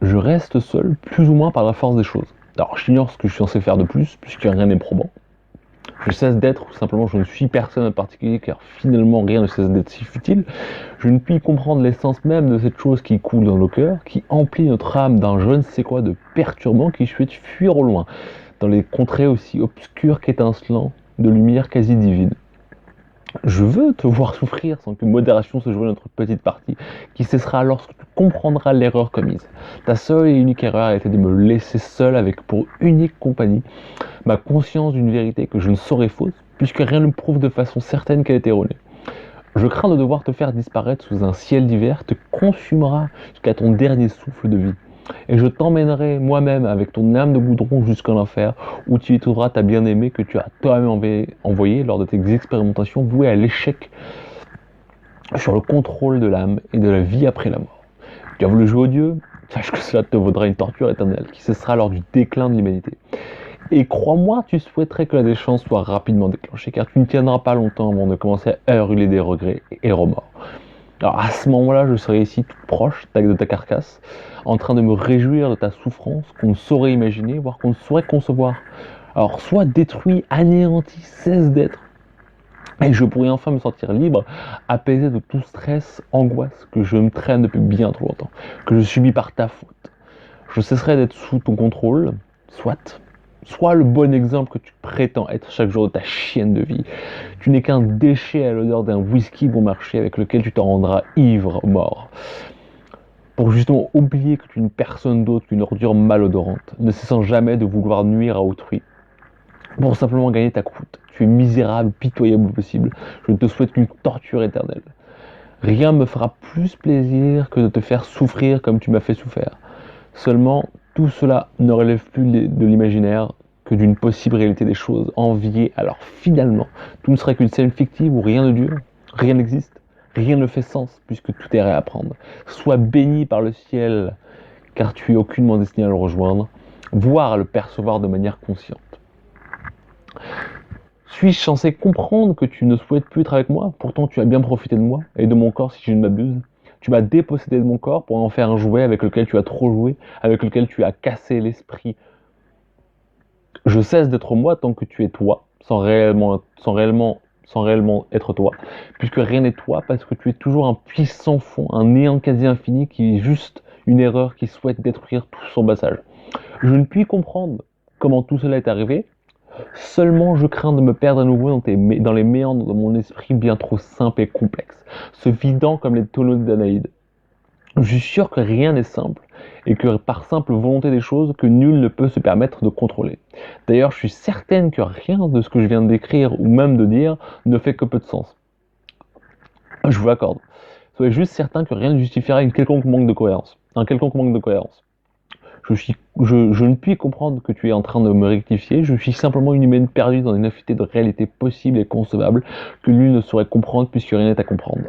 je reste seul plus ou moins par la force des choses. Alors j'ignore ce que je suis censé faire de plus, puisque rien n'est probant. Je cesse d'être, ou simplement je ne suis personne en particulier, car finalement rien ne cesse d'être si futile. Je ne puis comprendre l'essence même de cette chose qui coule dans nos cœurs, qui emplit notre âme d'un je ne sais quoi de perturbant qui souhaite fuir au loin, dans les contrées aussi obscures qu'étincelants de lumière quasi divine. Je veux te voir souffrir sans que modération se joue notre petite partie, qui cessera lorsque tu comprendras l'erreur commise. Ta seule et unique erreur a été de me laisser seul avec pour unique compagnie ma conscience d'une vérité que je ne saurais fausse, puisque rien ne prouve de façon certaine qu'elle est erronée. Je crains de devoir te faire disparaître sous un ciel d'hiver, te consumera jusqu'à ton dernier souffle de vie. Et je t'emmènerai moi-même avec ton âme de goudron jusqu'en enfer, où tu y trouveras ta bien-aimée que tu as toi-même envoyée lors de tes expérimentations vouées à l'échec sur le contrôle de l'âme et de la vie après la mort. Tu as voulu jouer au Dieu? Sache que cela te vaudra une torture éternelle, qui cessera lors du déclin de l'humanité. Et crois-moi, tu souhaiterais que la déchéance soit rapidement déclenchée, car tu ne tiendras pas longtemps avant de commencer à hurler des regrets et remords. Alors à ce moment-là, je serai ici tout proche de ta carcasse, en train de me réjouir de ta souffrance qu'on ne saurait imaginer, voire qu'on ne saurait concevoir. Alors soit détruit, anéanti, cesse d'être, et je pourrais enfin me sentir libre, apaisé de tout stress, angoisse que je me traîne depuis bien trop longtemps, que je subis par ta faute. Je cesserai d'être sous ton contrôle, soit le bon exemple que tu prétends être chaque jour de ta chienne de vie. Tu n'es qu'un déchet à l'odeur d'un whisky bon marché avec lequel tu t'en rendras ivre, mort. Pour justement oublier que tu es une personne d'autre qu'une ordure malodorante, ne cessant jamais de vouloir nuire à autrui. Pour simplement gagner ta croûte. Tu es misérable, pitoyable possible. Je ne te souhaite qu'une torture éternelle. Rien me fera plus plaisir que de te faire souffrir comme tu m'as fait souffrir. Seulement, tout cela ne relève plus de l'imaginaire que d'une possible réalité des choses enviées. Alors finalement, tout ne serait qu'une scène fictive où rien ne dure, rien n'existe, rien ne fait sens puisque tout est à réapprendre. Sois béni par le ciel, car tu es aucunement destiné à le rejoindre, voire à le percevoir de manière consciente. Suis-je censé comprendre que tu ne souhaites plus être avec moi? Pourtant tu as bien profité de moi et de mon corps si je ne m'abuse. Tu m'as dépossédé de mon corps pour en faire un jouet avec lequel tu as trop joué, avec lequel tu as cassé l'esprit. Je cesse d'être moi tant que tu es toi, sans réellement être toi, puisque rien n'est toi, parce que tu es toujours un puissant fond, un néant quasi infini qui est juste une erreur qui souhaite détruire tout son passage. Je ne puis comprendre comment tout cela est arrivé, seulement je crains de me perdre à nouveau dans les méandres de mon esprit bien trop simple et complexe, se vidant comme les tonneaux d'Anaïde. Je suis sûr que rien n'est simple, et que par simple volonté des choses, que nul ne peut se permettre de contrôler. D'ailleurs, je suis certaine que rien de ce que je viens de décrire, ou même de dire, ne fait que peu de sens. Je vous l'accorde. Soyez juste certain que rien ne justifiera un quelconque manque de cohérence. Je ne puis comprendre que tu es en train de me rectifier, je suis simplement une humaine perdue dans une infinité de réalités possibles et concevables que nul ne saurait comprendre puisque rien n'est à comprendre.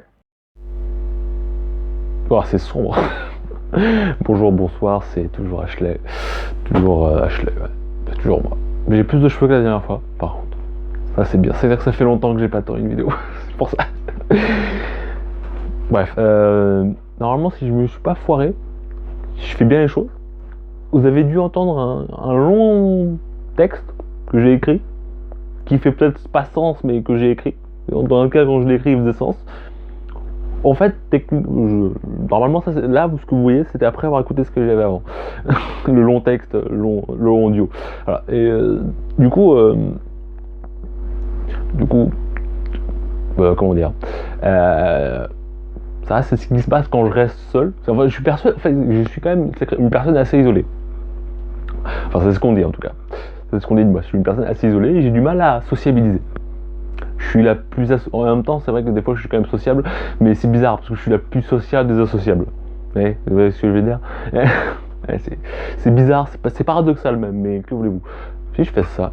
Oh, c'est sombre. Bonjour, bonsoir, c'est toujours Ashley. Toujours Ashley, ouais. C'est toujours moi. Mais j'ai plus de cheveux que la dernière fois, par contre. Ça, c'est bien. C'est-à-dire que ça fait longtemps que j'ai pas tourné une vidéo. C'est pour ça. Bref. Normalement, si je me suis pas foiré, si je fais bien les choses, vous avez dû entendre un long texte que j'ai écrit, qui fait peut-être pas sens, mais que j'ai écrit. Dans le cas, quand je l'ai écrit, il faisait sens. En fait, normalement, ça, là, ce que vous voyez, c'était après avoir écouté ce que j'avais avant. Le long texte, le long audio. Voilà. Et du coup, comment dire, ça, c'est ce qui se passe quand je reste seul. Enfin, je suis quand même une personne assez isolée. Enfin, c'est ce qu'on dit en tout cas. C'est ce qu'on dit de moi. Je suis une personne assez isolée et j'ai du mal à sociabiliser. Je suis la plus en même temps, c'est vrai que des fois je suis quand même sociable, mais c'est bizarre parce que je suis la plus sociable des associables. Vous voyez ce que je veux dire? C'est bizarre, c'est paradoxal même, mais que voulez-vous? Si je fais ça,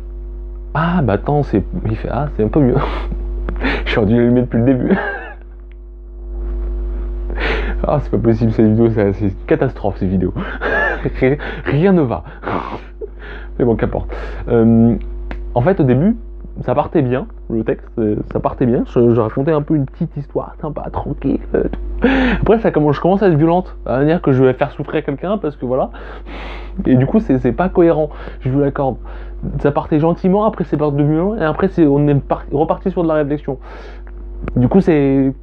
ah bah attends, il fait c'est un peu mieux. Je suis dû l'allumer depuis le début. Ah, c'est pas possible cette vidéo, c'est une catastrophe ces vidéos. Rien ne va. Mais bon, qu'importe. En fait, au début, ça partait bien, le texte, ça partait bien. Je racontais un peu une petite histoire sympa, tranquille. Tout. Après, je commence à être violente, à dire que je vais faire souffrir quelqu'un parce que voilà. Et du coup, c'est pas cohérent, je vous l'accorde. Ça partait gentiment, après c'est parti de violent, et après on est reparti sur de la réflexion. Du coup, c'est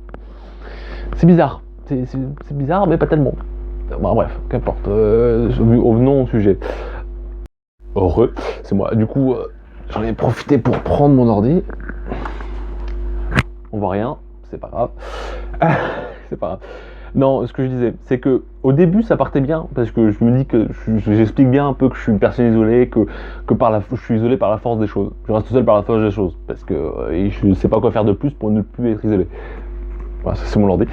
bizarre. C'est bizarre, mais pas tellement. Bon, bref, qu'importe. Venons au sujet. Heureux, c'est moi. Du coup, j'en ai profité pour prendre mon ordi. On voit rien, c'est pas grave. C'est pas grave. Non, ce que je disais, c'est que au début ça partait bien, parce que je me dis que j'explique bien un peu que je suis une personne isolée, que je suis isolé par la force des choses. Je reste seul par la force des choses, parce que je sais pas quoi faire de plus pour ne plus être isolé. Voilà, ça c'est mon ordi.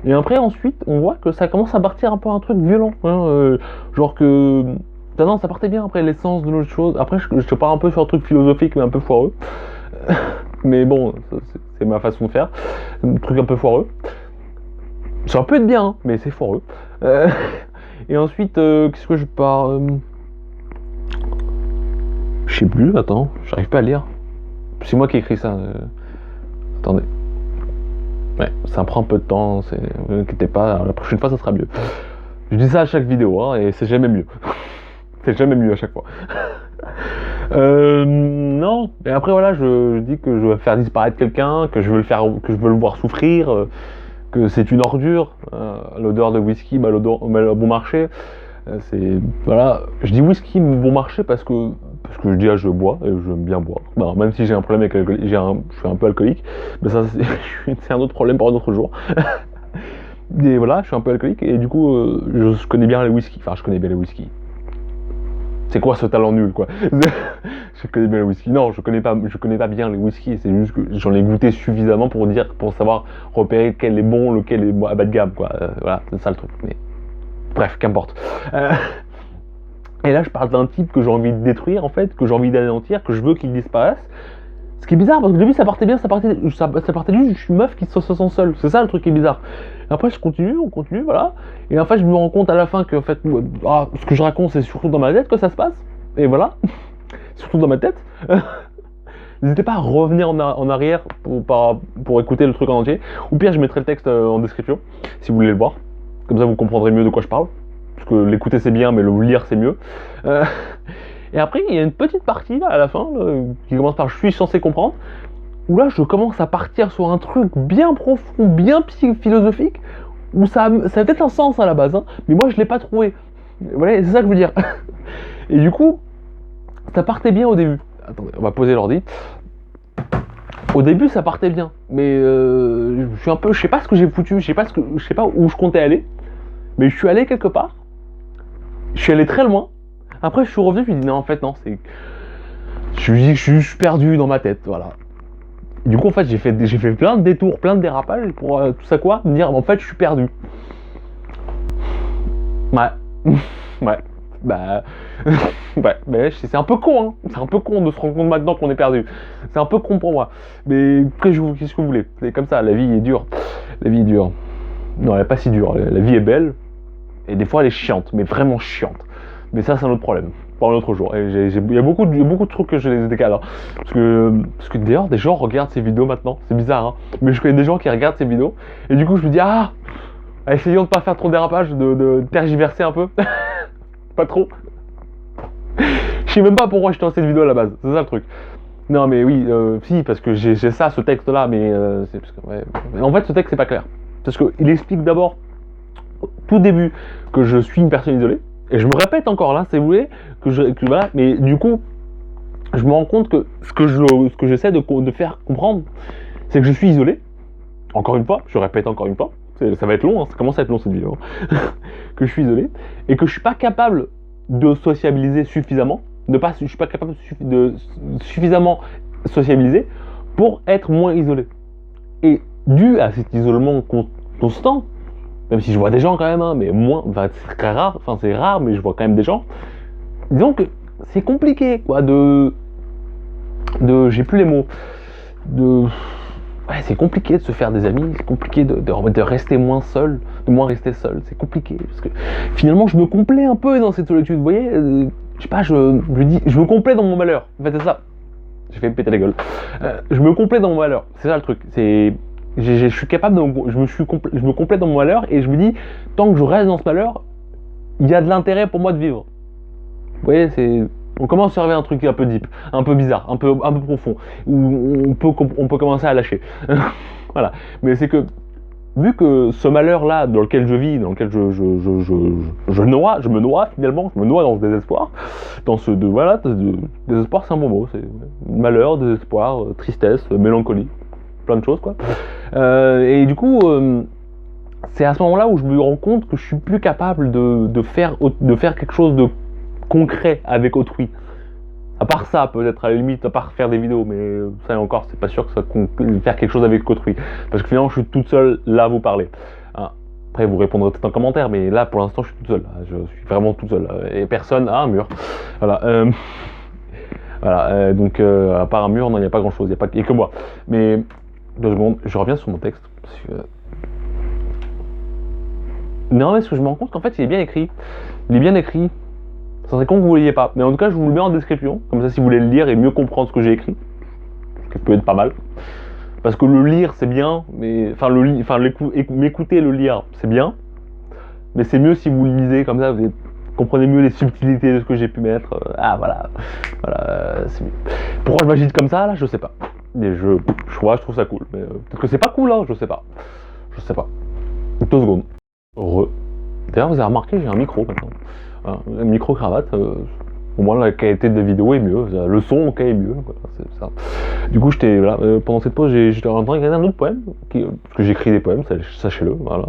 Et après, ensuite, on voit que ça commence à partir un peu un truc violent. Hein, genre que. Non, ça partait bien après l'essence de l'autre chose. Après, je te parle un peu sur un truc philosophique, mais un peu foireux. Mais bon, c'est ma façon de faire. Un truc un peu foireux. Ça peut être bien, hein, mais c'est foireux. Et ensuite, qu'est-ce que je parle Je sais plus, attends, j'arrive pas à lire. C'est moi qui ai écrit ça. Attendez. Ouais, ça prend un peu de temps, ne vous inquiétez pas, la prochaine fois ça sera mieux. Je dis ça à chaque vidéo, hein, et c'est jamais mieux. C'est jamais mieux à chaque fois. Non, et après voilà, je dis que je veux faire disparaître quelqu'un, que je veux le voir souffrir, que c'est une ordure, l'odeur de whisky, bon marché. Voilà, je dis whisky bon marché parce que déjà je bois et j'aime bien boire. Bon, même si j'ai un problème avec l'alcool, je suis un peu alcoolique, mais ça c'est un autre problème pour un autre jour. Et voilà, je suis un peu alcoolique et du coup je connais bien les whisky. Enfin, je connais bien les whisky. C'est quoi ce talent nul, quoi? Je connais bien les whisky. Non, je connais pas bien les whisky. C'est juste que j'en ai goûté suffisamment pour savoir repérer lequel est bon, lequel est bas de gamme, quoi. Voilà, c'est ça le truc. Mais bref, qu'importe. Et là, je parle d'un type que j'ai envie de détruire, en fait, que j'ai envie d'anéantir, que je veux qu'il disparaisse. Ce qui est bizarre, parce que au début, ça partait bien, ça partait juste, je suis une meuf qui se sent seule. C'est ça le truc qui est bizarre. Et après, on continue, voilà. Et en fait, je me rends compte à la fin que, en fait, ce que je raconte, c'est surtout dans ma tête que ça se passe. Et voilà. Surtout dans ma tête. N'hésitez pas à revenir en arrière pour écouter le truc en entier. Ou pire, je mettrai le texte en description, si vous voulez le voir. Comme ça, vous comprendrez mieux de quoi je parle. Parce que l'écouter, c'est bien, mais le lire, c'est mieux. Et après, il y a une petite partie, là, à la fin, là, qui commence par « je suis censé comprendre », où là, je commence à partir sur un truc bien profond, bien philosophique, où ça a peut-être un sens à la base, hein, mais moi, je l'ai pas trouvé. Voilà, c'est ça que je veux dire. Et du coup, ça partait bien au début. Attendez, on va poser l'ordi. Au début, ça partait bien, mais je suis un peu, je sais pas ce que j'ai foutu, je sais pas où je comptais aller, mais je suis allé quelque part. Je suis allé très loin. Après, je suis revenu, je me dis non, en fait, non, c'est. Je suis perdu dans ma tête, voilà. Et du coup, en fait, j'ai fait plein de détours, plein de dérapages pour tout ça quoi, me dire, en fait, je suis perdu. Ouais. Ouais. Bah. Ouais, mais c'est un peu con, hein. C'est un peu con de se rendre compte maintenant qu'on est perdu. C'est un peu con pour moi. Mais qu'est-ce que vous voulez? C'est comme ça, la vie est dure. La vie est dure. Non, elle est pas si dure. La vie est belle. Et des fois, elle est chiante, mais vraiment chiante. Mais ça, c'est un autre problème. Pour un autre jour. Il y a beaucoup de trucs que je les décale. Hein. Parce que d'ailleurs, des gens regardent ces vidéos maintenant. C'est bizarre, hein. Mais je connais des gens qui regardent ces vidéos. Et du coup, je me dis, essayons de pas faire trop de dérapage, de tergiverser un peu. Pas trop. Je sais même pas pourquoi je lancé cette vidéo à la base. C'est ça le truc. Non, mais oui, si, parce que j'ai ça, ce texte-là. Mais c'est parce que, ouais. En fait, ce texte, c'est pas clair. Parce qu'il explique d'abord, tout début, que je suis une personne isolée. Et je me répète encore là, si vous voulez, que voilà, mais du coup, je me rends compte que ce que j'essaie de faire comprendre, c'est que je suis isolé. Encore une fois, je répète encore une fois, ça va être long, hein, ça commence à être long cette vidéo, que je suis isolé, et que je suis pas capable de sociabiliser suffisamment, je suis pas capable de suffisamment sociabiliser pour être moins isolé. Et dû à cet isolement constant, même si je vois des gens quand même, hein, mais moins, enfin, c'est très rare, enfin c'est rare, mais je vois quand même des gens. Disons que c'est compliqué, quoi, j'ai plus les mots, ouais, c'est compliqué de se faire des amis, c'est compliqué de rester moins seul, de moins rester seul, c'est compliqué, parce que finalement je me complais un peu dans cette solitude, vous voyez, je sais pas, je me complais dans mon malheur, en fait c'est ça. j'ai fait péter la gueule. Je me complais dans mon malheur, c'est ça le truc. Je suis capable je me complais dans mon malheur et je me dis, tant que je reste dans ce malheur, il y a de l'intérêt pour moi de vivre. Vous voyez, on commence à arriver à un truc un peu deep, un peu bizarre, un peu profond, où on peut commencer à lâcher. Voilà. Mais c'est que, vu que ce malheur-là, dans lequel je vis, dans lequel je me noie finalement, je me noie dans ce désespoir, désespoir c'est un bon mot, c'est malheur, désespoir, tristesse, mélancolie, plein de choses quoi. Et du coup, c'est à ce moment-là où je me rends compte que je suis plus capable de faire quelque chose de concret avec autrui. À part ça, peut-être à la limite, à part faire des vidéos, mais ça encore, c'est pas sûr que ça faire quelque chose avec autrui. Parce que finalement, je suis toute seule là à vous parler. Après, vous répondrez peut-être en commentaire, mais là, pour l'instant, je suis toute seule. Je suis vraiment toute seule. Et personne a un mur. Voilà. Voilà. Donc, à part un mur, non, il n'y a pas grand-chose. Il n'y a que moi. Mais, 2 secondes, je reviens sur mon texte. Parce que... Non, mais ce que je me rends compte qu'en fait, il est bien écrit. Il est bien écrit. Ça serait con que vous ne le voyez pas. Mais en tout cas, je vous le mets en description. Comme ça, si vous voulez le lire et mieux comprendre ce que j'ai écrit, ce qui peut être pas mal. Parce que le lire, c'est bien. Mais m'écouter et le lire, c'est bien. Mais c'est mieux si vous le lisez. Comme ça, vous comprenez mieux les subtilités de ce que j'ai pu mettre. Voilà, c'est mieux. Pourquoi je m'agite comme ça, là, je sais pas. Mais je trouve ça cool. Mais peut-être que c'est pas cool, hein, je sais pas. 2 secondes. D'ailleurs, vous avez remarqué, j'ai un micro maintenant. Un micro-cravate, au moins la qualité de la vidéo est mieux, le son ok est mieux, voilà, c'est ça. Du coup, pendant cette pause, j'étais en train de regarder un autre poème, parce que j'écris des poèmes, sachez-le, voilà.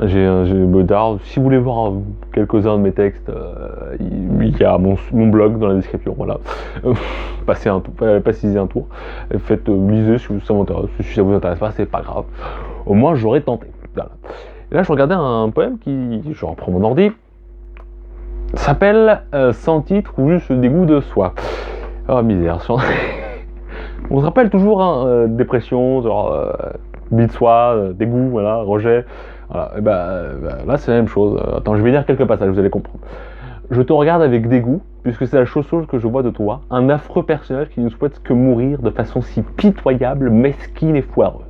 Si vous voulez voir quelques-uns de mes textes, il y a mon blog dans la description, voilà. Passez un tour, lisez si ça vous intéresse pas, c'est pas grave. Au moins, j'aurais tenté, voilà. Et là, je regardais un poème je reprends mon ordi, s'appelle Sans titre ou juste Dégoût de soi. Oh misère. On se rappelle toujours dépression, bide de soi, dégoût, voilà, rejet. Voilà. Et là, c'est la même chose. Attends, je vais lire quelques passages, vous allez comprendre. Je te regarde avec dégoût, puisque c'est la chose que je vois de toi, un affreux personnage qui ne souhaite que mourir de façon si pitoyable, mesquine et foireuse.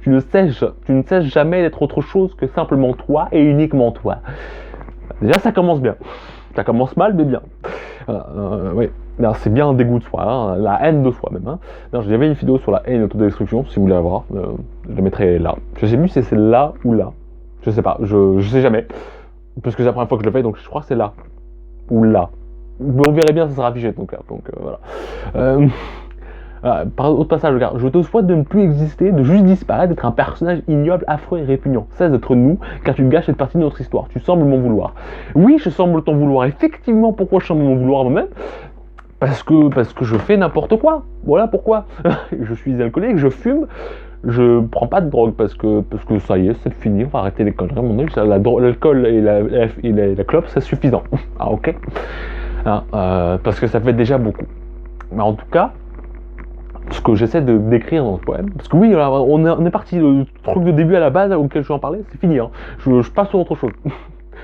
Tu ne cesses jamais d'être autre chose que simplement toi et uniquement toi. Déjà, ça commence bien. Ça commence mal, mais bien. Oui. C'est bien un dégoût de soi, hein, la haine de soi même. Hein. J'avais une vidéo sur la haine et l'autodestruction, si vous voulez la voir. Je la mettrai là. Je sais plus si c'est là ou là. Je sais pas, je sais jamais. Parce que c'est la première fois que je le fais, donc je crois que c'est là. Ou là. On verrait bien, ça sera affiché, donc voilà. Par autre passage, regarde, je te souhaite de ne plus exister, de juste disparaître, d'être un personnage ignoble, affreux et répugnant. Cesse d'être nous, car tu gâches cette partie de notre histoire. Tu sembles m'en vouloir. Oui, je semble t'en vouloir. Effectivement, pourquoi je semble m'en vouloir moi-même ? Parce que je fais n'importe quoi. Voilà pourquoi. Je suis alcoolique, je fume, je prends pas de drogue parce que ça y est, c'est fini, on va arrêter les conneries. À mon avis, l'alcool et la clope, c'est suffisant. Ah ok. Parce que ça fait déjà beaucoup. Mais en tout cas, ce que j'essaie de décrire dans ce poème, parce que oui, on est parti, le truc de début à la base auquel je vais en parler, c'est fini, hein. Je passe sur autre chose.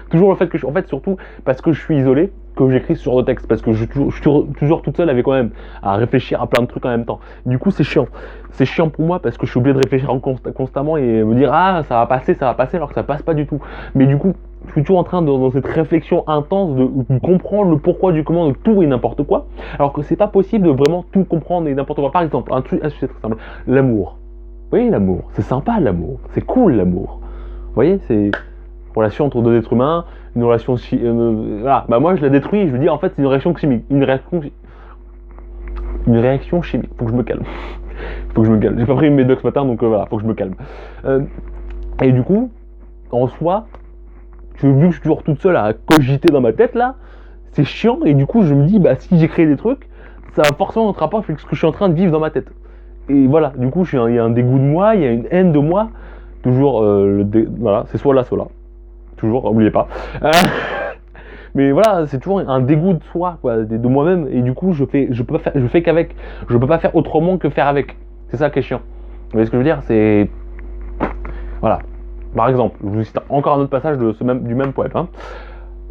Toujours le fait que en fait, surtout parce que je suis isolé, que j'écris ce genre de texte, parce que je suis toujours toute seule avec quand même à réfléchir à plein de trucs en même temps. Du coup, c'est chiant. C'est chiant pour moi parce que je suis obligé de réfléchir constamment et me dire ça va passer, alors que ça passe pas du tout. Mais du coup, je suis toujours en train dans cette réflexion intense de comprendre le pourquoi du comment de tout et n'importe quoi, alors que c'est pas possible de vraiment tout comprendre et n'importe quoi. Par exemple, un sujet très simple, l'amour. Vous voyez, l'amour, c'est sympa l'amour, c'est cool l'amour. Vous voyez, c'est relation entre 2 êtres humains, une relation voilà. Moi je la détruis et je lui dis en fait c'est une réaction chimique, une réaction chimique. Faut que je me calme. J'ai pas pris une médoc ce matin donc voilà, faut que je me calme. Et du coup, en soi, vu que je suis toujours toute seule à cogiter dans ma tête là, c'est chiant et du coup je me dis si j'ai créé des trucs, ça va forcément notre rapport avec ce que je suis en train de vivre dans ma tête. Et voilà, du coup il y a un dégoût de moi, il y a une haine de moi. Toujours voilà, c'est soit là, soit là. Toujours, n'oubliez pas. Mais voilà, c'est toujours un dégoût de soi, quoi, de moi-même, et du coup, je fais qu'avec. Je peux pas faire autrement que faire avec. C'est ça qui est chiant. Vous voyez ce que je veux dire ? C'est... Voilà. Par exemple, je vous cite encore un autre passage du même poème. Hein.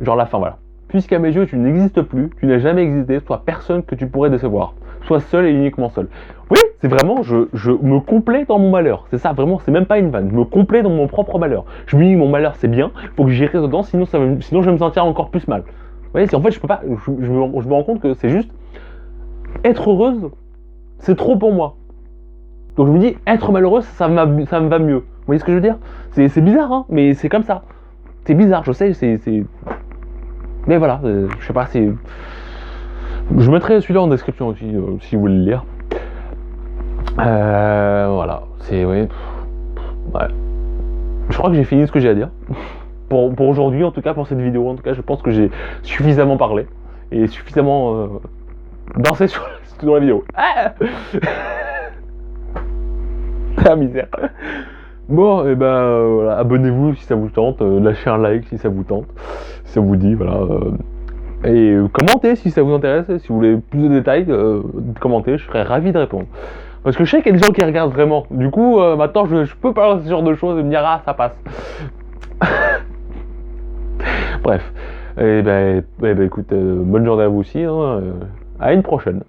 Genre la fin, voilà. puisqu'à mes yeux tu n'existes plus, tu n'as jamais existé, sois personne que tu pourrais décevoir. Sois seul et uniquement seul. Oui, c'est vraiment, je me complais dans mon malheur. C'est ça, vraiment, c'est même pas une vanne. Je me complais dans mon propre malheur. Je me dis, mon malheur, c'est bien, il faut que j'y reste dedans, sinon je vais me sentir encore plus mal. Vous voyez, en fait, je peux pas, je me rends compte que c'est juste, être heureuse, c'est trop pour moi. Donc je me dis, être malheureuse, ça me va mieux. Vous voyez ce que je veux dire? C'est bizarre, hein, mais c'est comme ça. C'est bizarre, je sais, mais voilà, je sais pas, c'est... Je mettrai celui-là en description aussi, si vous voulez le lire. Voilà, c'est... Ouais. Ouais. Je crois que j'ai fini ce que j'ai à dire. Pour aujourd'hui, en tout cas, pour cette vidéo, en tout cas, je pense que j'ai suffisamment parlé. Et suffisamment dansé sur la vidéo. Ah la misère. Bon, et ben voilà, abonnez-vous si ça vous tente, lâchez un like si ça vous tente, si ça vous dit, voilà. Et commentez si ça vous intéresse, si vous voulez plus de détails, commentez, je serais ravi de répondre. Parce que je sais qu'il y a des gens qui regardent vraiment. Du coup, maintenant, je peux parler de ce genre de choses et me dire, ah, ça passe. Bref. Et ben écoute, bonne journée à vous aussi. Hein, à une prochaine.